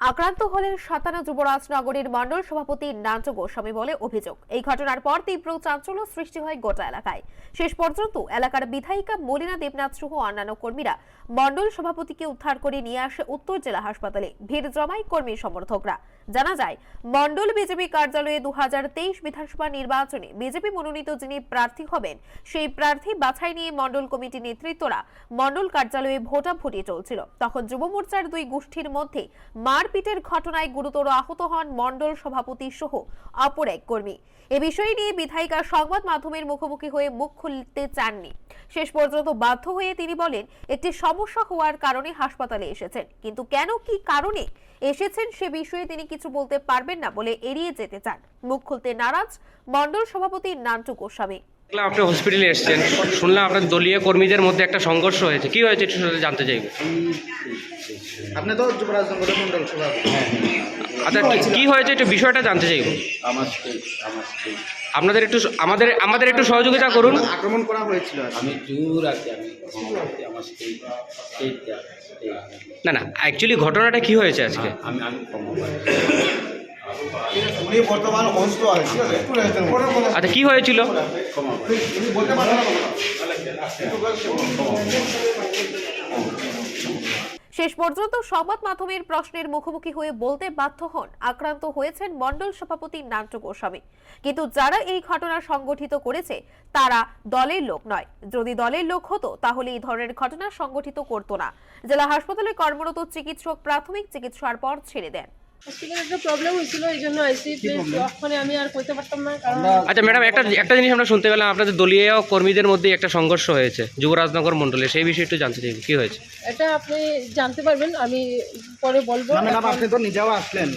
আক্রান্ত হলেন সাতানা যুবরাজনগরের মণ্ডল সভাপতি নাঞ্চ গোস্বামী বলে অভিযোগ। এই ঘটনার পর তীব্র চাঞ্চল্য সৃষ্টি হয় গোটা এলাকায়। শেষ পর্যন্ত এলাকার বিধায়িকা মলিনা দেবনাথ সহ অন্যান্য কর্মীরা মণ্ডল সভাপতিকে উদ্ধার করে নিয়ে আসে উত্তর জেলা হাসপাতালে। ভিড় জমায় কর্মী সমর্থকরা। জানা যায়, মণ্ডল বিজেপি কার্যালয়ে 2023 বিধানসভা নির্বাচনে বিজেপি মনোনীত যিনি প্রার্থী হবেন সেই প্রার্থী বাছাই নিয়ে মণ্ডল কমিটির নেতৃত্বরা মণ্ডল কার্যালয়ে ভোটাভুটি চলছিল। তখন যুব মোর্চার দুই গোষ্ঠীর মধ্যে মারপিটের ঘটনায় গুরুতর আহত হন মণ্ডল সভাপতি সহ অপর এক কর্মী। এ বিষয় নিয়ে বিধায়িকা সংবাদ মাধ্যমের মুখোমুখি হয়ে মুখ খুলতে চাননি। শেষ পর্যন্ত বাধ্য হয়ে তিনি বলেন, একটি সমস্যা হওয়ার কারণে হাসপাতালে এসেছেন, কিন্তু কেন কি কারণে এসেছেন সে বিষয়ে তিনি কিছু বলতে পারবেন না বলে এড়িয়ে যেতে চান। মুখ খুলতে নারাজ মণ্ডল সভাপতি নান্টু গোস্বামী। আপনি হসপিটালে এসেছেন, শুনলাম আপনার দলীয় কর্মীদের মধ্যে একটা সংঘর্ষ হয়েছে, কি হয়েছে একটু জানতে চাইব। আপনি তো যুবরাজনগরের মণ্ডল সভাপতি। আচ্ছা, কি হয়েছে একটু বিষয়টা জানতে চাইব। আপনাদের একটু আমাদের একটু সহযোগিতা করুন। আক্রমণ করা হয়েছিল। আমি দূর আছি, আমি আমার না না, অ্যাকচুয়ালি ঘটনাটা কি হয়েছে আজকে? আমি উনি বর্তমান অসুস্থ আছে। আচ্ছা, কি হয়েছিল? শেষ পর্যন্ত সংবাদ মাধ্যমের প্রশ্নের মুখোমুখি হয়ে বলতে বাধ্য হন আক্রান্ত হয়েছেন মণ্ডল সভাপতি নান্টু গোস্বামী। কিন্তু যারা এই ঘটনা সংগঠিত করেছে তারা দলের লোক নয়। যদি দলের লোক হতো তাহলে এই ধরনের ঘটনা সংগঠিত করতো না। জেলা হাসপাতালে কর্মরত চিকিৎসক প্রাথমিক চিকিৎসার পর ছেড়ে দেন। হসপিটালে একটা প্রবলেম হয়েছিল, এই জন্য আইসি। ওখানে আমি আর করতে পারতাম না, কারণ আচ্ছা ম্যাডাম, একটা জিনিস আমরা শুনতে পেলাম আপনাদের দলীয় কর্মীদের মধ্যে একটা সংঘর্ষ হয়েছে যুবরাজনগর মণ্ডলে, সেই বিষয়ে একটু জানতে চাইব কি হয়েছে। এটা আপনি জানতে পারবেন, আমি পরে বলবো। ম্যাডাম, আপনি তো নিজেও আসলেন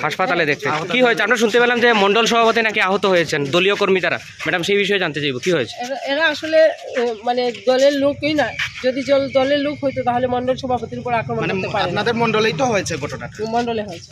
হাসপাতালে দেখতে, কি হয়েছে? আমরা শুনতে পেলাম যে মণ্ডল সভাপতি নাকি আহত হয়েছেন, দলীয় কর্মী তারা। ম্যাডাম, সেই বিষয়ে জানতে চাইব কি হয়েছে। এরা আসলে মানে দলের লোকই না। যদি দলের লোক হইতো তাহলে মণ্ডল সভাপতির উপর আক্রমণ করতে পারে। আপনাদের মণ্ডলেই তো হয়েছে ঘটনাটা। মণ্ডলে হয়েছে।